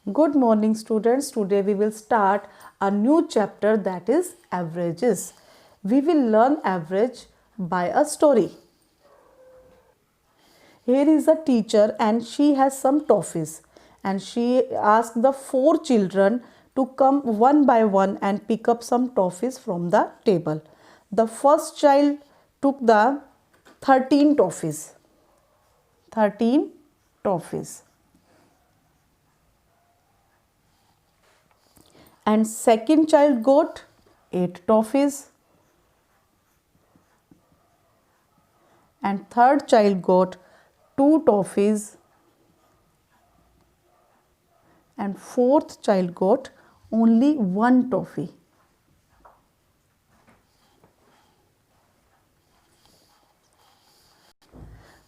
Good morning students. Today we will start a new chapter, that is averages. We will learn average by a story. Here is a teacher and she has some toffees and she asked the 4 children to come one by one and pick up some toffees from the table. The first child took the 13 toffees. 13 toffees. And second child got 8 toffees. And third child got 2 toffees. And fourth child got only 1 toffee.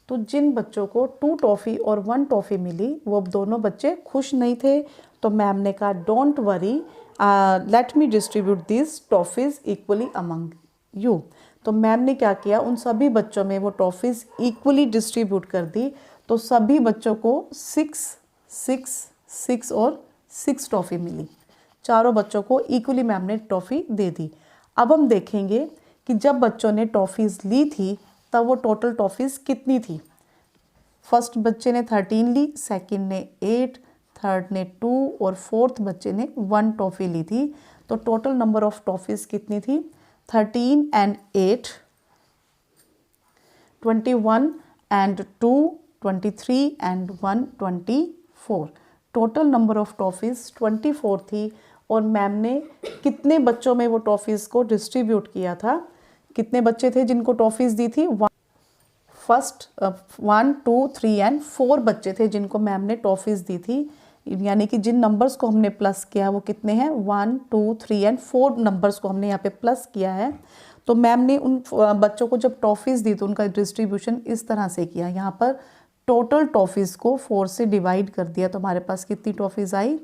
तो जिन बच्चों को 2 toffee और 1 toffee मिली वो दोनों बच्चे खुश नहीं थे, तो मैम ने कहा don't worry, let me distribute this toffees equally among you. तो मैम ने क्या किया, उन सभी बच्चों में वो टॉफ़ीज़ इक्वली डिस्ट्रीब्यूट कर दी। तो सभी बच्चों को 6, 6, 6 और 6 टॉफ़ी मिली। चारों बच्चों को इक्वली मैम ने टॉफ़ी दे दी। अब हम देखेंगे कि जब बच्चों ने टॉफ़ीज़ ली थी तब वो टोटल टॉफ़ीज़ कितनी थी। फर्स्ट बच्चे ने 13 ली, सेकंड ने 8, थर्ड ने 2 और फोर्थ बच्चे ने 1 टॉफ़ी ली थी। तो टोटल नंबर ऑफ़ टॉफ़ीज़ कितनी थी, 13 and 8, 21 and 2, 23 and 1, 24। Total number of toffees 24 थी। और मैम ने कितने बच्चों में वो टॉफ़ीज़ को डिस्ट्रीब्यूट किया था, कितने बच्चे थे जिनको टॉफ़ीज़ दी थी। फर्स्ट 1, 2, 3 and 4 बच्चे थे जिनको मैम ने टॉफ़ीज़ दी थी। यानी कि जिन नंबर्स को हमने प्लस किया वो कितने हैं, 1, 2, 3 and 4 नंबर्स को हमने यहाँ पे प्लस किया है। तो मैम ने उन बच्चों को जब टॉफ़ीज़ दी तो उनका डिस्ट्रीब्यूशन इस तरह से किया। यहाँ पर टोटल टॉफ़ीज़ को 4 से डिवाइड कर दिया तो हमारे पास कितनी toffees I,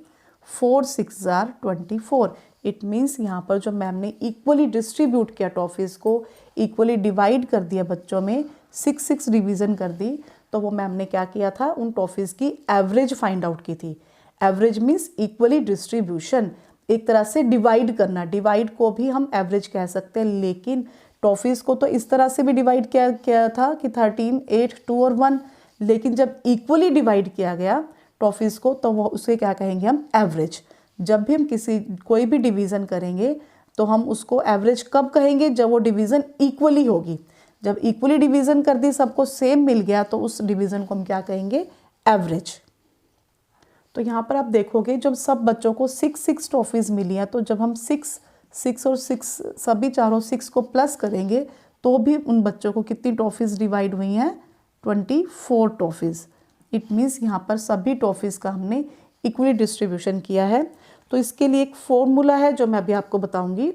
4 6 are 24। It means यहाँ पर जो मैम ने इक्वली डिस्ट्रीब्यूट किया टॉफ़ीज़ को, इक्वली डिवाइड कर दिया बच्चों में, 6 6 डिवीज़न कर दी। तो वो मैम ने क्या किया था, उन टॉफ़ीज़ की एवरेज फाइंड आउट की थी। एवरेज मीन्स इक्वली डिस्ट्रीब्यूशन, एक तरह से डिवाइड करना। डिवाइड को भी हम एवरेज कह सकते हैं, लेकिन टॉफ़ीज़ को तो इस तरह से भी डिवाइड किया था कि 13, 8, 2 और 1। लेकिन जब इक्वली डिवाइड किया गया टॉफ़ीज़ को तो वो उसे क्या कहेंगे हम, एवरेज। जब भी हम कोई भी डिवीज़न करेंगे तो हम उसको एवरेज कब कहेंगे, जब वो डिवीज़न इक्वली होगी। जब इक्वली डिवीज़न कर दी, सबको सेम मिल गया, तो उस डिवीज़न को हम क्या कहेंगे, एवरेज। तो यहाँ पर आप देखोगे जब सब बच्चों को 6 6 टॉफ़ीज़ मिली हैं, तो जब हम 6 6 और 6 सभी चारों 6 को प्लस करेंगे तो भी उन बच्चों को कितनी टॉफ़ीज़ डिवाइड हुई हैं, 24 टॉफ़ीज़। इट मीन्स यहाँ पर सभी टॉफ़ीज़ का हमने इक्वली डिस्ट्रीब्यूशन किया है। तो इसके लिए एक फॉर्मूला है जो मैं अभी आपको बताऊंगी।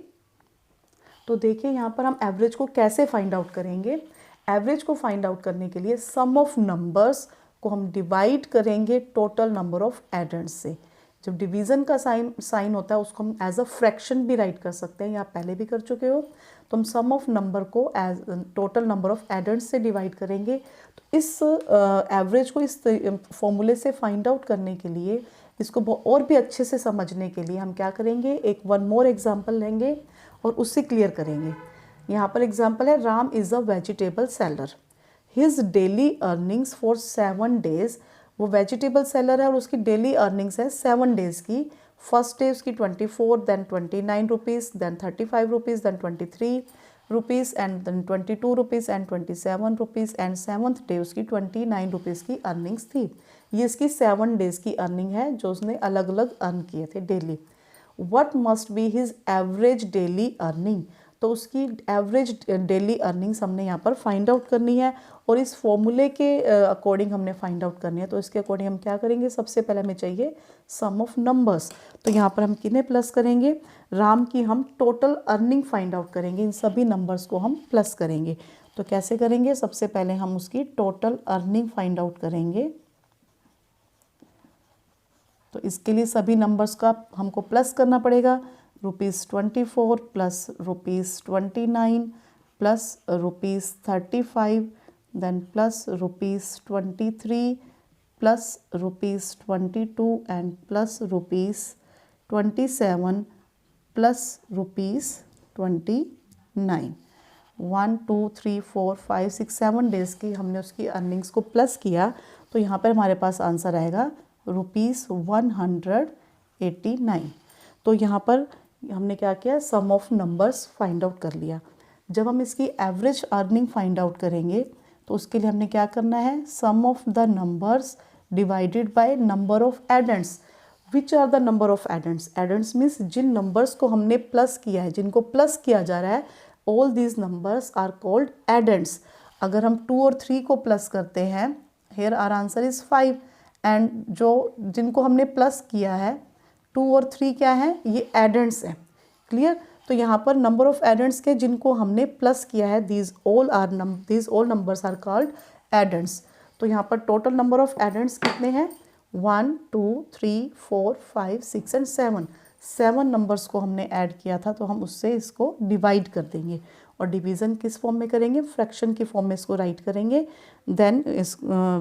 तो देखिए यहाँ पर हम एवरेज को कैसे फाइंड आउट करेंगे। एवरेज को फाइंड आउट करने के लिए सम ऑफ नंबर्स को हम डिवाइड करेंगे टोटल नंबर ऑफ एडेंट्स से। जब डिवीज़न का साइन होता है उसको हम एज अ फ्रैक्शन भी राइट कर सकते हैं, या आप पहले भी कर चुके हो। तो हम सम ऑफ नंबर को as total number of addends से डिवाइड करेंगे। तो इस एवरेज को इस फॉर्मूले से फाइंड आउट करने के लिए, इसको और भी अच्छे से समझने के लिए हम क्या करेंगे, एक वन मोर एग्जाम्पल लेंगे और उससे क्लियर करेंगे। यहाँ पर एग्जाम्पल है, Ram is a vegetable seller, his daily earnings for 7 days। वो वेजिटेबल सेलर है और उसकी डेली अर्निंग्स है 7 days की। फर्स्ट डे उसकी 24, then 29 rupees, then 35 rupees, then 23 rupees and then 22 rupees and 27 rupees and 7th day उसकी 29 rupees की earnings थी। ये इसकी 7 days की अर्निंग है जो उसने अलग अलग अर्न किए थे daily. What must be his average daily earning. तो उसकी एवरेज डेली अर्निंग्स हमने यहाँ पर फाइंड आउट करनी है और इस फॉर्मूले के अकॉर्डिंग हमने फाइंड आउट करनी है। तो इसके अकॉर्डिंग हम क्या करेंगे, सबसे पहले हमें चाहिए सम ऑफ नंबर्स। तो यहाँ पर हम किन्हें प्लस करेंगे, राम की हम टोटल अर्निंग फाइंड आउट करेंगे, इन सभी नंबर्स को हम प्लस करेंगे। तो कैसे करेंगे, सबसे पहले हम उसकी टोटल अर्निंग फाइंड आउट करेंगे। तो इसके लिए सभी नंबर्स का हमको प्लस करना पड़ेगा। ₹24 plus ₹29 plus ₹35, then plus ₹23 plus ₹22 and plus ₹27 plus ₹29। 1 2 3 4 5 6 7 days की हमने उसकी अर्निंग्स को प्लस किया, तो यहाँ पर हमारे पास आंसर आएगा ₹189। तो यहाँ पर हमने क्या किया, सम ऑफ नंबर्स फाइंड आउट कर लिया। जब हम इसकी एवरेज अर्निंग फाइंड आउट करेंगे तो उसके लिए हमने क्या करना है, sum of the numbers divided by number of addends. Which are the number of addends? Addends means जिन नंबर्स को हमने प्लस किया है, जिनको प्लस किया जा रहा है, all these numbers are called addends. अगर हम 2 और 3 को प्लस करते हैं, here our answer is 5, and जो जिनको हमने प्लस किया है 2 और 3 क्या है, ये एडेंट्स हैं। क्लियर? तो यहाँ पर नंबर ऑफ एडेंट्स के जिनको हमने प्लस किया है, these all numbers are called addends. तो यहाँ पर टोटल नंबर ऑफ एडेंट्स कितने हैं, 1 2 3 4 5 6 एंड 7। 7 नंबर्स को हमने ऐड किया था, तो हम उससे इसको डिवाइड कर देंगे, और डिवीज़न किस फॉर्म में करेंगे, फ्रैक्शन की फॉर्म में इसको राइट करेंगे। Then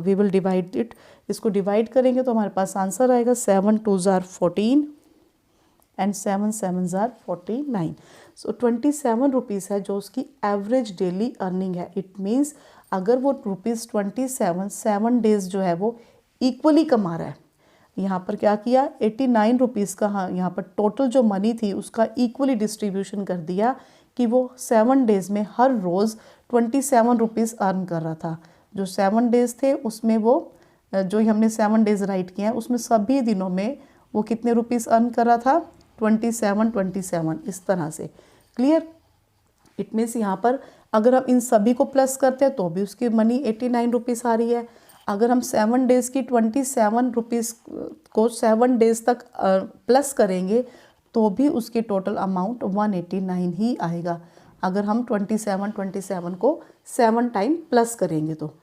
we will divide it, इसको डिवाइड करेंगे तो हमारे पास आंसर आएगा 7 2s are 14 and 7 7s are 49। So 27 rupees है जो उसकी एवरेज डेली अर्निंग है। इट मीन्स अगर वो ₹27 7 डेज़ जो है वो इक्वली कमा रहा है। यहाँ पर क्या किया, 89 रुपीज़ का, हाँ, यहाँ पर टोटल जो मनी थी उसका इक्वली डिस्ट्रीब्यूशन कर दिया कि वो 7 डेज़ में हर रोज़ 27 रुपीज़ अर्न कर रहा था। जो 7 डेज़ थे उसमें वो जो हमने 7 डेज़ राइट किए हैं उसमें सभी दिनों में वो कितने रुपीज़ अर्न कर रहा था, 27 इस तरह से। क्लियर? इट मीन्स यहाँ पर अगर हम इन सभी को प्लस करते हैं तो भी उसकी मनी 89 रुपीज़ आ रही है। अगर हम 7 डेज़ की 27 रुपीज़ को 7 डेज़ तक प्लस करेंगे तो भी उसकी टोटल अमाउंट 189 ही आएगा, अगर हम 27 को 7 टाइम प्लस करेंगे तो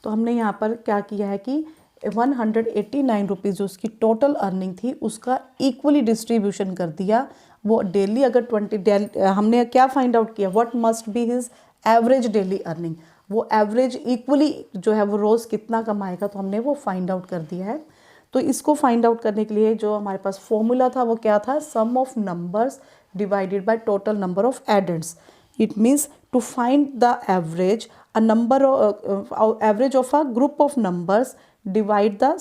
हमने यहाँ पर क्या किया है कि 189 रुपीज़ जो उसकी टोटल अर्निंग थी उसका इक्वली डिस्ट्रीब्यूशन कर दिया। वो डेली अगर हमने क्या फाइंड आउट किया, what must be his average daily earning, वो एवरेज इक्वली जो है वो रोज़ कितना कमाएगा, तो हमने वो फाइंड आउट कर दिया है। तो इसको फाइंड आउट करने के लिए जो हमारे पास फॉर्मूला था वो क्या था, sum of numbers divided by total number of addends. It means to find the average average of a group of numbers divide the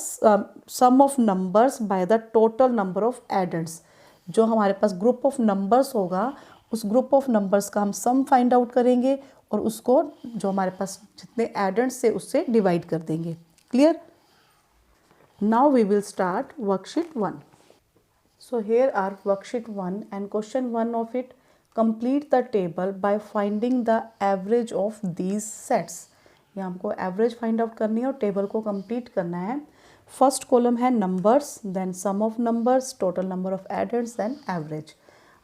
sum of numbers by the total number of addends. जो हमारे पास group of numbers होगा उस group of numbers का हम सम find out करेंगे और उसको जो हमारे पास जितने एडेंट्स से उससे डिवाइड कर देंगे। Clear? Now we will start worksheet 1। So here our worksheet 1 and question 1 of it, complete the table by finding the average of these sets. यहाँ हमको एवरेज फाइंड आउट करनी है और टेबल को कंप्लीट करना है। फर्स्ट कॉलम है numbers, then sum of numbers, total number of addends, then average.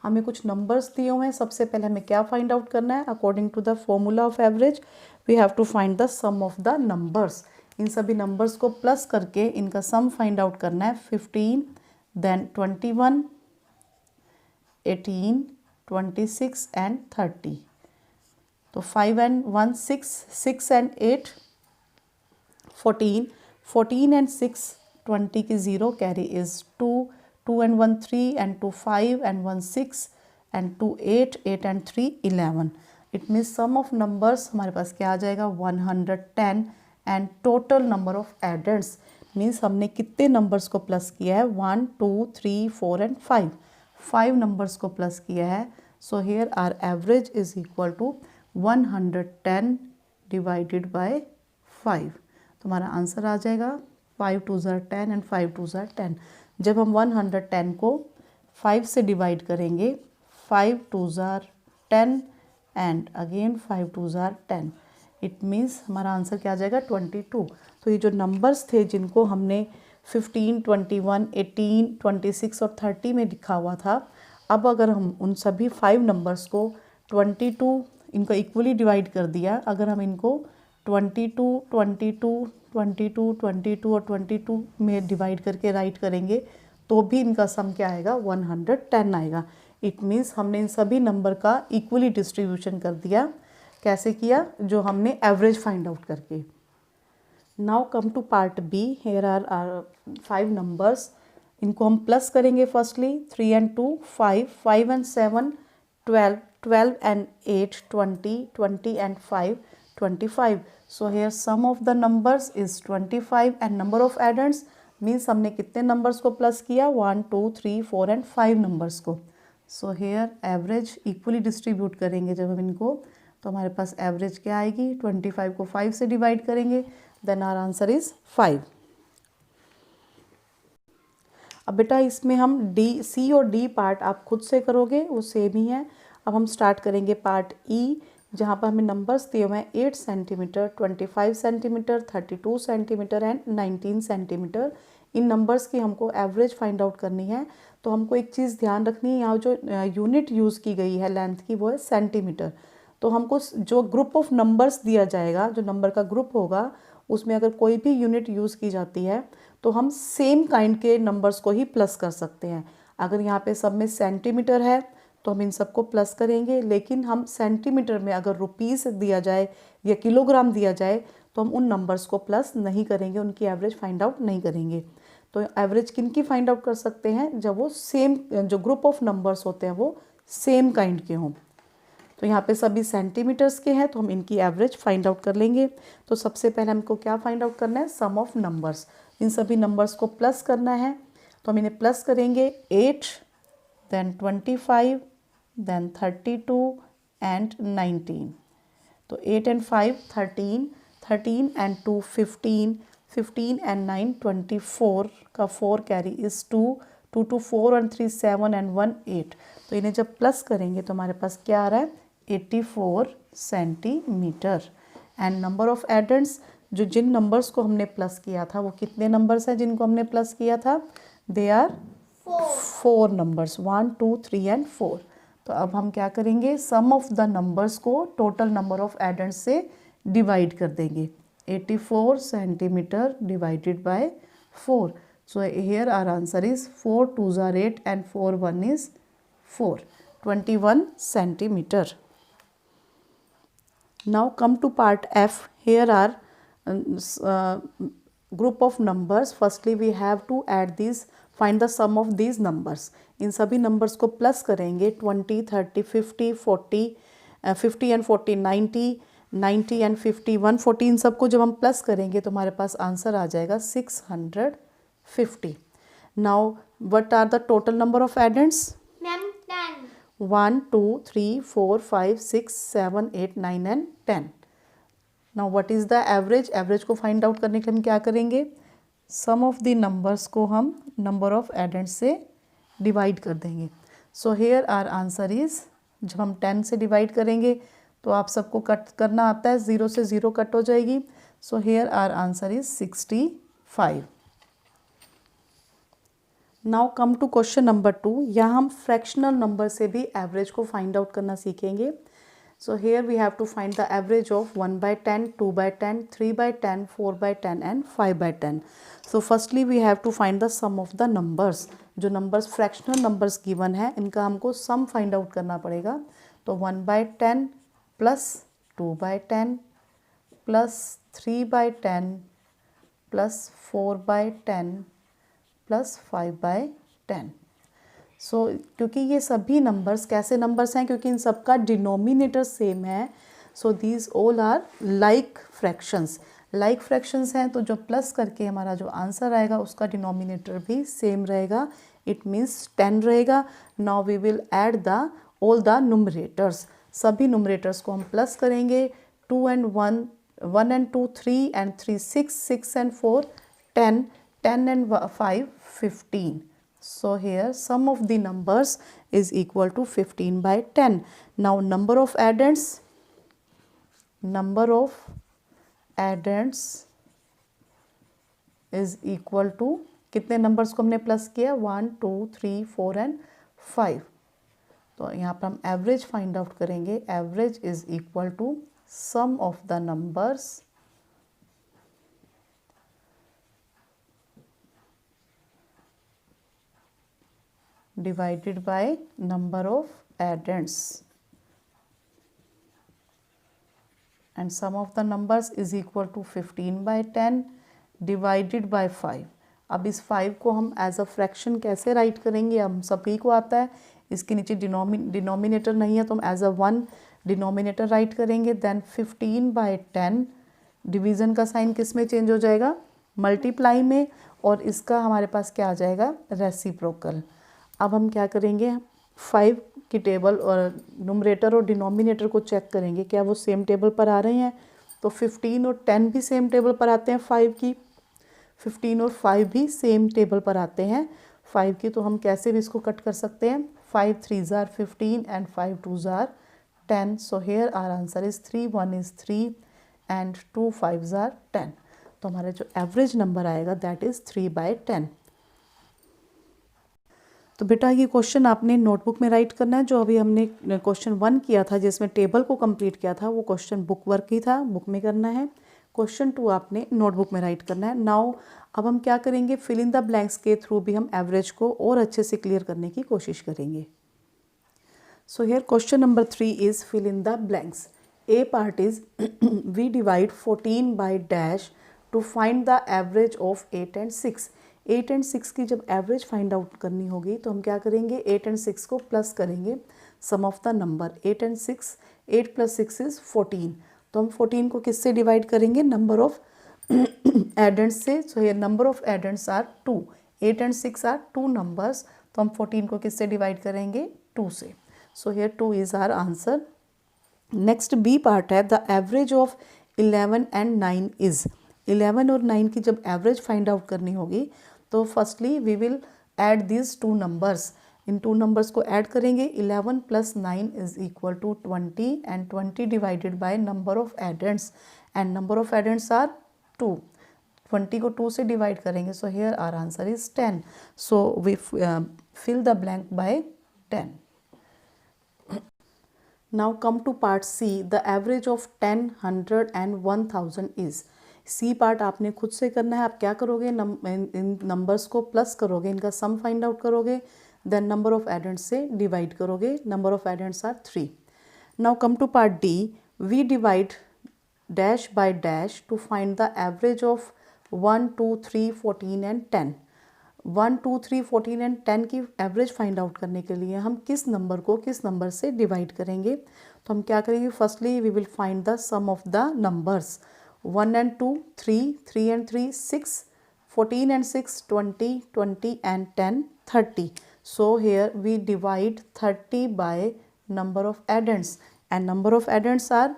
हमें कुछ नंबर्स दिए हुए हैं। सबसे पहले हमें क्या फाइंड आउट करना है, according to the formula of average we have to find the sum of the numbers. इन सभी नंबर्स को प्लस करके इनका सम फाइंड आउट करना है। 15, देन 21, 18, 26 एंड 30। तो 5 and 1 6, 6 and 8 14, 14 and 6 20 की 0 carry is 2, 2 and 1 3 and 2 5 and 1 6 and 2 8, 8 and 3 11। It means sum of numbers हमारे पास क्या आ जाएगा 110 and total number of addends means हमने कितने नंबर्स को प्लस किया है 1 2 3 4 एंड 5 नंबर्स को प्लस किया है। So here our average is equal to 110 divided by 5। तो हमारा आंसर आ जाएगा 5 2s are 10 and 5 2s are 10। जब हम 110 को 5 से डिवाइड करेंगे 5 2s are 10 and again 5 2s are 10। It means हमारा आंसर क्या आ जाएगा 22। तो ये जो नंबर्स थे जिनको हमने 15, 21, 18, 26 और 30 में लिखा हुआ था, अब अगर हम उन सभी 5 नंबर्स को 22 इनको इक्वली डिवाइड कर दिया, अगर हम इनको 22, 22, 22, 22 और 22 में डिवाइड करके राइट करेंगे तो भी इनका सम क्या आएगा 110 आएगा। इट मीन्स हमने इन सभी नंबर का इक्वली डिस्ट्रीब्यूशन कर दिया। कैसे किया? जो हमने एवरेज फाइंड आउट करके। Now come to part B. Here are 5 numbers. इनको हम प्लस करेंगे। Firstly 3 and 2 5, 5 and 7 12, 12 and 8 20, 20 and 5 25. So here sum of the numbers is 25 and number of addends means हमने कितने नंबर्स को प्लस किया 1 2 3 4 and 5 numbers को। So here average equally distribute करेंगे जब हम इनको, तो हमारे पास एवरेज क्या आएगी 25 को 5 से डिवाइड करेंगे, देन आवर आंसर इज 5। अब बेटा इसमें हम डी सी और डी पार्ट आप खुद से करोगे, वो सेम ही है। अब हम स्टार्ट करेंगे पार्ट ई, जहाँ पर हमें नंबर्स दिए हुए हैं 8 centimetre, 25 centimetre, 32 centimetre and 19 centimetre. In numbers की हमको एवरेज फाइंड आउट करनी है। तो हमको एक चीज़ ध्यान रखनी है, यहाँ जो यूनिट यूज़ की गई है लेंथ की वो है सेंटीमीटर। तो हमको जो ग्रुप ऑफ नंबर्स दिया जाएगा, जो नंबर का ग्रुप होगा, उसमें अगर कोई भी यूनिट यूज़ की जाती है तो हम सेम काइंड के नंबर्स को ही प्लस कर सकते हैं। अगर यहाँ पे सब में सेंटीमीटर है तो हम इन सबको प्लस करेंगे, लेकिन हम सेंटीमीटर में अगर रुपीस दिया जाए या किलोग्राम दिया जाए तो हम उन नंबर्स को प्लस नहीं करेंगे, उनकी एवरेज फाइंड आउट नहीं करेंगे। तो एवरेज किन की फाइंड आउट कर सकते हैं, जब वो सेम, जो ग्रुप ऑफ नंबर्स होते हैं वो सेम काइंड के हों। तो यहाँ पे सभी सेंटीमीटर्स के हैं तो हम इनकी एवरेज फाइंड आउट कर लेंगे। तो सबसे पहले हमको क्या फाइंड आउट करना है, सम ऑफ नंबर्स। इन सभी नंबर्स को प्लस करना है, तो हम इन्हें प्लस करेंगे 8, देन 25, देन 32 एंड 19। तो 8 and 5 13, 13 and 2 15, 15 and 9 24 का 4 carry is 2, 2 to 4 and 3 7 and 1 8। तो इन्हें जब प्लस करेंगे तो हमारे पास क्या आ रहा है 84 centimetre. And number of addends, जो जिन नंबर्स को हमने प्लस किया था वो कितने नंबर्स हैं जिनको हमने प्लस किया था, दे आर 4 नंबर्स 1 2 3 and 4। तो अब हम क्या करेंगे, सम ऑफ द नंबर्स को टोटल नंबर ऑफ एडेंट्स से डिवाइड कर देंगे। 84 centimetre divided by 4। So here our answer is 4 2s are 8 and 4 1 is 4, 21 centimeter. Now come to part F. Here are group of numbers. Firstly we have to add these, find the sum of these numbers. इन सभी numbers को plus करेंगे 20 30 50 40 50 and 40 90 90 and 50 140। इन सबको जब हम plus करेंगे तो हमारे पास answer आ जाएगा 650। Now what are the total number of addends, 1 2 3 4 5 6 7 8 9 and 10। Now what is the average, average को फाइंड आउट करने के लिए हम क्या करेंगे, सम ऑफ द नंबर्स को हम नंबर ऑफ एडेंट्स से डिवाइड कर देंगे। So here our answer is, जब हम 10 से डिवाइड करेंगे तो आप सबको कट करना आता है, 0 से 0 कट हो जाएगी। So here our answer is 65। Now come to question number 2। यहाँ हम फ्रैक्शनल नंबर से भी एवरेज को फाइंड आउट करना सीखेंगे। So here we have to find the average of 1/10, 2/10, 3/10, 4/10 and 5/10। So firstly we have to find the sum of the numbers. जो numbers fractional numbers given है इनका हमको सम फाइंड आउट करना पड़ेगा। तो 1/10 प्लस 2/10 प्लस 3/10 प्लस 4/10 प्लस 5/10। सो क्योंकि ये सभी नंबर्स कैसे नंबर्स हैं, क्योंकि इन सबका डिनोमिनेटर सेम है, so these all are like fractions. Like fractions हैं तो जो प्लस करके हमारा जो आंसर आएगा उसका डिनोमिनेटर भी सेम रहेगा, इट मीन्स 10 रहेगा। Now we will add the all the numerators. सभी नुमरेटर्स को हम प्लस करेंगे, 2 and 1, 1 and 2 3 and 3 6, 6 and 4 10, 10 and 5 15। So here sum of the numbers is equal to 15/10. Now number of addends is equal to, कितने numbers को हमने plus किया 1 2 3 4 and 5। तो यहाँ पर हम एवरेज फाइंड आउट करेंगे। Average is equal to sum of the numbers divided by number of addends। And sum of the numbers is equal to 15/10 divided by 5। अब इस 5 को हम एज अ फ्रैक्शन कैसे राइट करेंगे, हम सभी को आता है। इसके नीचे डिनोमिनेटर नहीं है तो हम एज अ 1 डिनोमिनेटर राइट करेंगे। देन 15/10 डिवीज़न का साइन किस में चेंज हो जाएगा, मल्टीप्लाई में, और इसका हमारे पास क्या आ जाएगा, रेसिप्रोकल। अब हम क्या करेंगे, 5 की टेबल और नुमरेटर और डिनोमिनेटर को चेक करेंगे क्या वो सेम टेबल पर आ रहे हैं। तो 15 और 10 भी सेम टेबल पर आते हैं 5 की, 15 और 5 भी सेम टेबल पर आते हैं 5 की। तो हम कैसे भी इसको कट कर सकते हैं, 5 3s are 15 and 5 2s are 10. So here our answer is 3 1 is 3 and 2 5s are 10. तो हमारा जो एवरेज नंबर आएगा दैट इज़ 3/10। तो बेटा ये क्वेश्चन आपने नोटबुक में राइट करना है। जो अभी हमने क्वेश्चन 1 किया था जिसमें टेबल को कंप्लीट किया था वो क्वेश्चन बुक वर्क ही था, बुक में करना है। क्वेश्चन 2 आपने नोटबुक में राइट करना है। नाउ अब हम क्या करेंगे, फिल इन द ब्लैंक्स के थ्रू भी हम एवरेज को और अच्छे से क्लियर करने की कोशिश करेंगे। So here question number 3 is fill in the blanks. A part is we divide 14 by dash to find the average of 8 and 6। 8 and 6 की जब एवरेज फाइंड आउट करनी होगी तो हम क्या करेंगे, 8 and 6 को प्लस करेंगे sum of the number 8 and 6। 8 + 6 is 14। तो हम 14 को किससे डिवाइड करेंगे, नंबर ऑफ एडेंट्स से। सो ये number of addends are 2। 8 and 6 are 2 numbers, तो हम 14 को किससे डिवाइड करेंगे, 2 से। So here 2 is our answer. Next B part है the average of 11 and 9 is. 11 और 9 की जब एवरेज फाइंड आउट करनी होगी तो firstly we will add this 2 numbers. इन 2 नंबर्स को ऐड करेंगे। 11 + 9 is equal to 20 and 20 divided by number of addends, and number of addends are 2। 20 को 2 से डिवाइड करेंगे। So here our answer is 10। So we fill the blank by 10। Now come to part C, the average of 10, 100 and 1000 is. C part आपने खुद से करना है। आप क्या करोगे, इन नंबर्स को प्लस करोगे, इनका सम फाइंड आउट करोगे, देन नंबर ऑफ एडेंट्स से डिवाइड करोगे। Number of addends are 3। Now come to part D, we divide dash by dash to find the average of 1 2 3 14 and 10। 1 2 3 14 and 10 की average find out करने के लिए हम किस number को किस नंबर से डिवाइड करेंगे। तो हम क्या करेंगे, firstly we will find the sum of the numbers. 1 and 2 3, 3 and 3 6, 14 and 6 20, 20 and 10 30. So here we divide 30 by number of addends, and number of addends are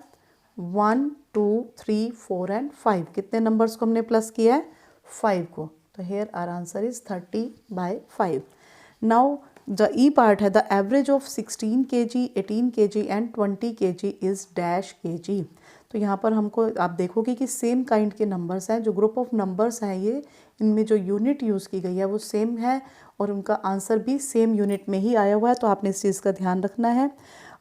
1 2 3 4 and 5। कितने नंबर्स को हमने प्लस किया है, 5 को। तो here our answer is 30/5। Now the E part है the average of 16 kg, 18 kg and 20 kg is dash kg। तो यहाँ पर हमको आप देखोगे कि सेम काइंड के नंबर्स हैं, जो ग्रुप ऑफ नंबर्स हैं ये, इनमें जो यूनिट यूज़ की गई है वो सेम है और उनका आंसर भी सेम यूनिट में ही आया हुआ है। तो आपने इस चीज़ का ध्यान रखना है।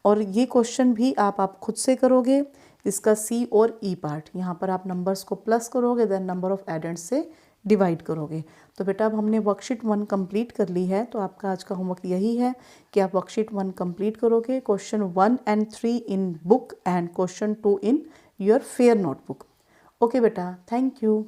और ये क्वेश्चन भी आप खुद से करोगे, इसका सी और ई पार्ट। यहाँ पर आप नंबर्स को प्लस करोगे, देन नंबर ऑफ एडेंट्स से डिवाइड करोगे। तो बेटा अब हमने वर्कशीट 1 कंप्लीट कर ली है। तो आपका आज का होमवर्क यही है कि आप वर्कशीट 1 कंप्लीट करोगे, question 1 and 3 in book and question 2 in your fair notebook. Okay बेटा, थैंक यू।